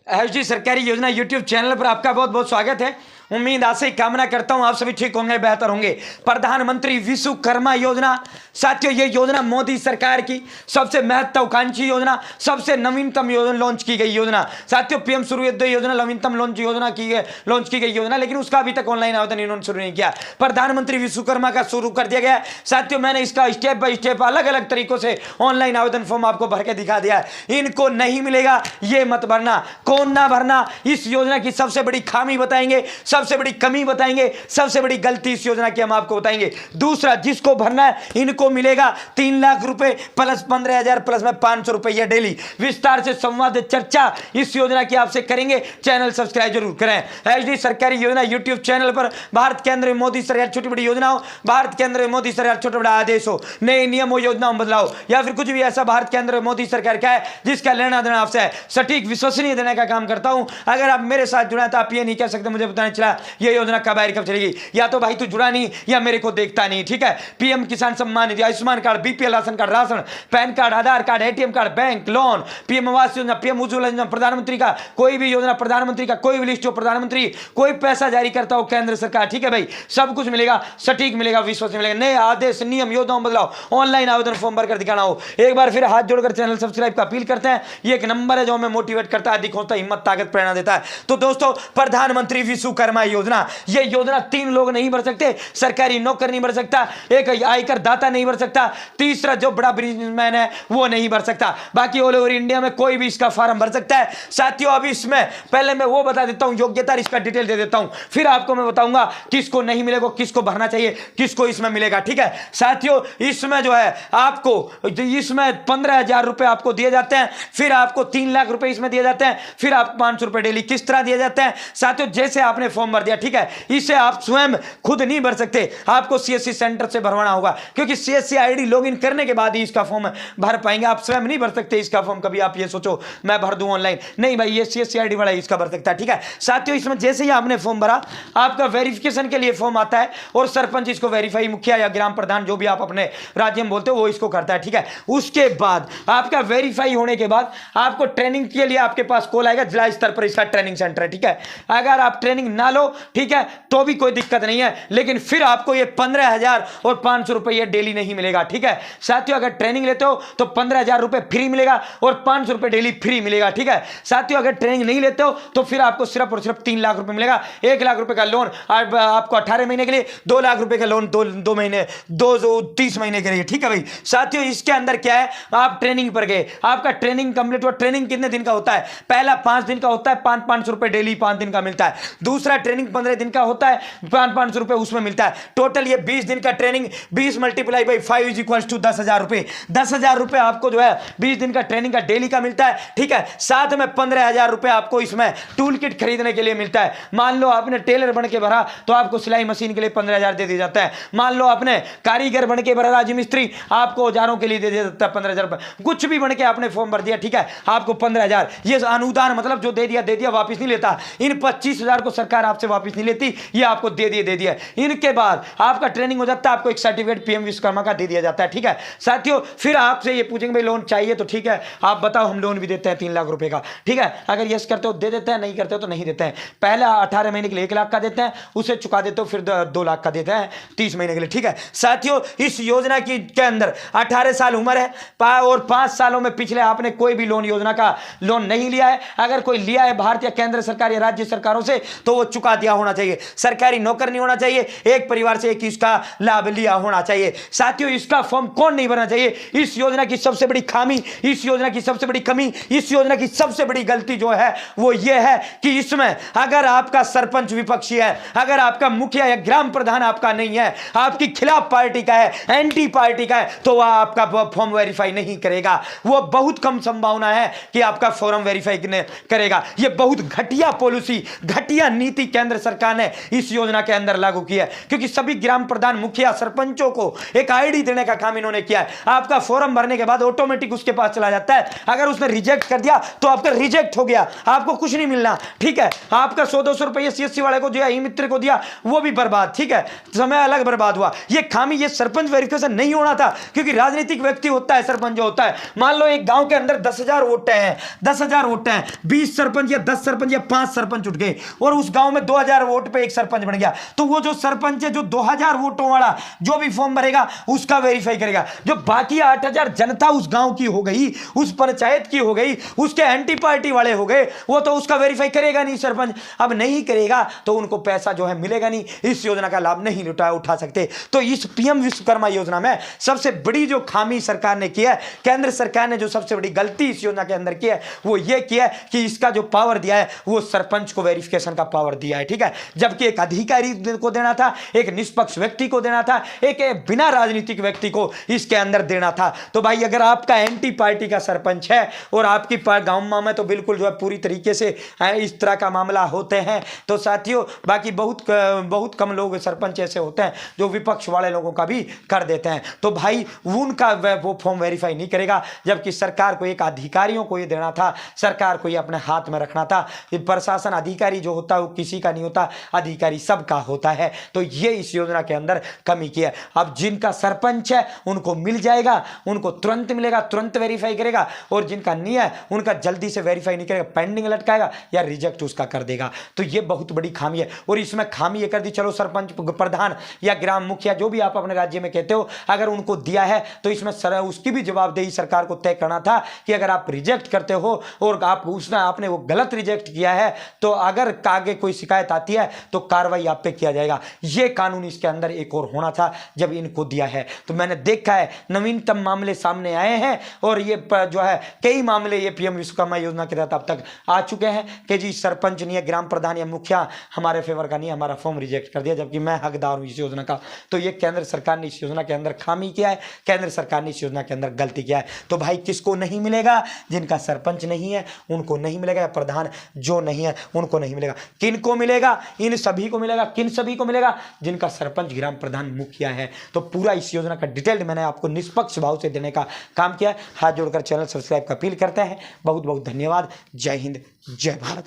HD सरकारी योजना YouTube channel पर आपका बहुत बहुत स्वागत है। उम्मीद आशा ही कामना करता हूं आप सभी ठीक होंगे, बेहतर होंगे। प्रधानमंत्री विश्वकर्मा योजना, साथियों ये योजना मोदी सरकार की सबसे महत्वाकांक्षी योजना, सबसे नवीनतम योजना लॉन्च की गई योजना। साथियों पीएम सूर्योदय योजना नवीनतम लॉन्च की गई योजना, लेकिन उसका अभी तक ऑनलाइन आवेदन इन्होंने शुरू नहीं किया। प्रधानमंत्री विश्वकर्मा का शुरू कर दिया गया है। साथियों मैंने इसका स्टेप बाय स्टेप अलग अलग तरीकों से ऑनलाइन आवेदन फॉर्म आपको भर के दिखा दिया है। इनको नहीं मिलेगा ये मत भरना। कौन ना भरना, इस योजना की सबसे बड़ी खामी बताएंगे, सबसे बड़ी कमी बताएंगे, सबसे बड़ी गलती इस योजना की हम आपको बताएंगे। दूसरा, जिसको भरना है इनको मिलेगा 3 लाख रुपए प्लस 15,000 प्लस में 500 रुपए डेली। विस्तार से संवाद चर्चा इस योजना की आपसे करेंगे। चैनल सब्सक्राइब जरूर करें। एचडी सरकारी योजना यूट्यूब चैनल पर भारत के अंदर मोदी सरकार छोटी बड़ी योजना हो, भारत के अंदर मोदी सरकार छोटा बड़ा आदेश हो, नए नियमों योजनाओं बदलाव या फिर कुछ भी ऐसा भारत के अंदर मोदी सरकार का है जिसका लेना देना आपसे है, सटीक विश्वसनीय देने का काम करता हूं। अगर आप मेरे साथ जुड़ा तो आप ये नहीं कह सकते मुझे पता नहीं चला ये योजना कब आएगी कब चलेगी, या तो भाई तू जुड़ा नहीं या मेरे को देखता नहीं। ठीक है, PM Kisan Samman Nidhi, Ayushman card, BPL ration card, ration, PAN card, Aadhaar card, ATM card, bank loan, PM Awas Yojana, PM Ujjwala योजना, प्रधानमंत्री का कोई भी योजना, प्रधानमंत्री का कोई भी लिस्ट हो, प्रधानमंत्री कोई पैसा जारी करता हो केंद्र सरकार, ठीक है भाई, सब कुछ मिलेगा, सटीक मिलेगा, विश्वसनीय मिलेगा। नए आदेश नियम योजनाओं बदलाव ऑनलाइन आवेदन फॉर्म भरकर दिखाना हो। एक बार फिर हाथ जोड़कर चैनल सब्सक्राइब का अपील करते हैं। ये एक नंबर है जो हमें मोटिवेट करता है, दिखाता है, हिम्मत ताकत प्रेरणा देता है। तो दोस्तों प्रधानमंत्री विश्वकर्मा योजना, ये योजना 3 लोग नहीं भर सकते, सरकारी नौकर नहीं भर सकता, एक आयकर दाता नहीं भर सकता, तीसरा जो बड़ा बिजनेसमैन है वो नहीं भर सकता। बाकी ऑल ओवर इंडिया में कोई भी इसका फॉर्म भर सकता है। साथियों अभी इसमें पहले मैं वो बता देता हूं, योग्यता इसका डिटेल दे देता हूं, फिर आपको मैं बताऊंगा किसको नहीं मिलेगा, किसको भरना चाहिए, किसको इसमें मिलेगा। ठीक है साथियों, इसमें जो है आपको इसमें 15,000 रुपए आपको दिए जाते हैं, फिर आपको 3 लाख रुपए इसमें दिए जाते हैं, फिर आपको 500 रुपए डेली। किस तरह दिए जाते हैं साथियों, जैसे आपने फॉर्म भर दिया, ठीक है, इसे आप स्वयं खुद नहीं भर सकते, आपको सीएससी सेंटर से भरवाना होगा, क्योंकि सीएससी आईडी लॉगिन करने के बाद ही इसका फॉर्म भर पाएंगे। आप स्वयं नहीं भर सकते इसका फॉर्म। कभी आप ये सोचो मैं भर दूं ऑनलाइन, नहीं भाई, ये सीएससी आईडी वाला इसका भर सकता है। ठीक है साथियों, इसमें जैसे ही आपने फॉर्म भरा आपका वेरिफिकेशन के लिए फॉर्म आता है और सरपंच इसको वेरीफाई, मुखिया या ग्राम प्रधान जो भी आप अपने राज्य में बोलते हो वो इसको करता है। ठीक है, उसके बाद आपका वेरीफाई होने के बाद आपको ट्रेनिंग के लिए आपके पास कॉल आएगा। जिला स्तर पर इसका ट्रेनिंग सेंटर है। ठीक है, अगर आप ट्रेनिंग ना लो, ठीक है, तो भी कोई दिक्कत नहीं है, लेकिन फिर आपको ये 15,000 और 500 रुपए ये डेली नहीं मिलेगा। ठीक है साथियों, अगर ट्रेनिंग लेते हो तो 15,000 रुपए फ्री मिलेगा और 500 रुपए डेली फ्री मिलेगा। ठीक है साथियों, अगर ट्रेनिंग नहीं लेते हो तो फिर आपको सिर्फ और सिर्फ 3 लाख रुपए मिलेगा। 1 लाख रुपए का लोन आपको 18 महीने के लिए, 2 लाख रुपए का लोन 2 महीने 30 महीने के लिए। ठीक है भाई साथियों, इसके अंदर क्या है, आप ट्रेनिंग पर गए, आपका ट्रेनिंग कंप्लीट हुआ। ट्रेनिंग कितने दिन का होता है, पहला 5 दिन का होता है, 500 रुपए डेली 5 दिन का मिलता है। दूसरा ट्रेनिंग 15 दिन का होता है, 500 रुपए उसमें मिलता है। टोटल ये 20 दिन का training, 20 multiply by 5 is equal to 10,000 रुपए। 10,000 रुपए आपको जो है 20 दिन का ट्रेनिंग का डेली का मिलता है। ठीक है, साथ में 15,000 रुपए आपको इसमें टूल किट खरीदने के लिए मिलता है। मान लो आपने टेलर बन के भरा तो आपको सिलाई मशीन के लिए 15,000 दे दिया जाता है। मान लो आपने कारीगर बन के भरा, राजमिस्त्री, आपको औजारों के लिए दे दिया जाता है 15,000 रुपए। कुछ भी बन के आपने फॉर्म भर दिया, ठीक है, आपको 15,000। ये अनुदान मतलब जो दे दिया वापिस नहीं लेता। इन 25,000 को सरकार आपसे वापिस नहीं लेती, ये आपको दे दिया। इनके बाद आपका ट्रेनिंग हो जाता है, आपको एक सर्टिफिकेट पीएम विश्वकर्मा का दे दिया जाता है। ठीक है साथियों, फिर आपसे ये पूछेंगे भाई लोन चाहिए तो ठीक है, आप बताओ, हम लोन भी देते हैं 3 लाख रुपए का। ठीक है, अगर यस करते हो दे देते हैं, नहीं करते हो तो नहीं देते हैं। पहला 18 महीने के लिए 1 लाख का देते हैं, उसे चुका देते हो, फिर 2 लाख का देते हैं 30 महीने के लिए। ठीक है साथियों, इस योजना के अंदर 18 साल उम्र है और 5 सालों में पिछले आपने कोई भी लोन योजना का लोन नहीं लिया है। अगर कोई लिया है भारत या केंद्र सरकार या राज्य सरकारों से तो वो चुका दिया होना चाहिए। सरकारी नौकर नहीं होना चाहिए, एक परिवार से एक इसका लाभ लिया होना चाहिए। साथियों, इसका फॉर्म कौन नहीं भरना चाहिए, इस योजना की सबसे बड़ी खामी, इस योजना की सबसे बड़ी कमी, इस योजना की सबसे बड़ी गलती जो है वो ये है कि इसमें अगर आपका सरपंच विपक्षी है, अगर आपका मुखिया या ग्राम प्रधान आपका नहीं है, आपकी खिलाफ पार्टी का है, एंटी पार्टी का है, तो वह आपका फॉर्म वेरीफाई नहीं करेगा। वो बहुत कम संभावना है कि आपका फॉर्म वेरीफाई करेगा। ये बहुत घटिया पॉलिसी, घटिया नीति केंद्र सरकार ने इस योजना के अंदर लागू किया है, क्योंकि सभी ग्राम प्रधान, मुखिया, सरपंचों को एक आईडी देने का काम इन्होंने किया है। आपका फॉर्म भरने के बाद ऑटोमेटिक उसके पास चला जाता है, अगर उसने रिजेक्ट कर दिया तो आपका रिजेक्ट हो गया, आपको कुछ नहीं मिलना, ठीक है। आपका 100-200 रुपये CSC वाले को दिया, ई मित्र को दिया, वो भी बर्बाद, ठीक है, समय अलग बर्बाद हुआ। ये खामी, ये सरपंच वेरिफिकेशन नहीं होना था, क्योंकि राजनीतिक व्यक्ति होता है सरपंच जो होता है, मान लो एक गांव के अंदर 10,000 वोटें हैं, 10,000 वोटें हैं, 20 सरपंच या 10 सरपंच या 5 सरपंच उठ गए और उस गांव में 2,000 वोट पे एक सरपंच बन गया, तो वो जो सरपंच है जो 2,000 वोटों वाला जो भी फॉर्म भरेगा उसका वेरीफाई करेगा। जो बाकी 8,000 जनता उस गांव की हो गई, उस पंचायत की हो गई, उसके एंटी पार्टी वाले हो गए, वो तो उसका वेरीफाई करेगा नहीं सरपंच। अब नहीं करेगा तो उनको पैसा जो है मिलेगा नहीं, इस योजना का लाभ नहीं उठा सकते। तो इस PM विश्वकर्मा योजना में सबसे बड़ी जो खामी सरकार ने की है, केंद्र सरकार ने जो सबसे बड़ी गलती इस योजना के अंदर की है, वो ये किया है कि इसका जो पावर दिया है वो सरपंच को वेरिफिकेशन का पावर दिया है, ठीक है, जबकि एक अधिकारी को देना था, एक निष्पक्ष व्यक्ति को देना था, एक बिना राजनीतिक व्यक्ति को इसके अंदर देना था। तो भाई अगर आपका एंटी पार्टी का सरपंच है और आपकी गांव में तो बिल्कुल जो है पूरी तरीके से इस तरह का मामला होते हैं, तो साथियों बाकी बहुत कम लोग सरपंच ऐसे होते हैं जो विपक्ष वाले लोगों का भी कर देते हैं। तो भाई उनका वो फॉर्म वेरीफाई नहीं करेगा, जबकि सरकार को एक अधिकारियों को ये देना था, सरकार को ये अपने हाथ में रखना था। प्रशासन अधिकारी जो होता है वो किसी का नहीं होता, अधिकारी सबका होता है। तो ये इस योजना के अंदर कमी की है। अब जिनका सरपंच है उनको मिल जाएगा, उनको तुरंत मिलेगा, तुरंत वेरीफाई करेगा, और जिनका नहीं है उनका जल्दी से वेरीफाई नहीं करेगा, पेंडिंग लटकाएगा या रिजेक्ट उसका कर देगा। तो ये बहुत बड़ी खामी है। और इसमें खामी ये कर दी, चलो सरपंच प्रधान या ग्राम मुखिया जो भी आप अपने राज्य में कहते हो, अगर उनको दिया है तो इसमें उसकी भी जवाबदेही सरकार को तय करना था कि अगर आप रिजेक्ट करते हो और आपने वो गलत रिजेक्ट किया है तो अगर आगे कोई शिकायत आती है तो कार्रवाई आप पे किया जाएगा। ये कानून इसके अंदर एक और होना था जब इनको दिया है। तो मैंने देखा है नवीनतम मामले सामने आए हैं और ये जो है कई मामले ये PM विश्वकर्मा योजना के तहत अब तक आ चुके हैं कि जी सरपंच नहीं है, ग्राम प्रधान या मुखिया हमारे फेवर का नहीं, हमारा फॉर्म रिजेक्ट कर दिया जबकि मैं हकदार हूं इस योजना का। तो ये केंद्र सरकार ने इस योजना के अंदर खामी किया है, केंद्र सरकार ने इस योजना के अंदर गलती किया है। तो भाई किसको नहीं मिलेगा? जिनका सरपंच नहीं है उनको नहीं मिलेगा, या प्रधान जो नहीं है उनको नहीं मिलेगा। किनको मिलेगा? इन सभी को मिलेगा। किन सभी को मिलेगा? जिनका सरपंच, ग्राम प्रधान, मुखिया है। तो पूरा इस योजना का डिटेल्ड मैंने आपको निष्पक्ष भाव से देने का काम किया। हाथ जोड़कर चैनल सब्सक्राइब का अपील करते हैं। बहुत बहुत धन्यवाद। जय हिंद, जय भारत।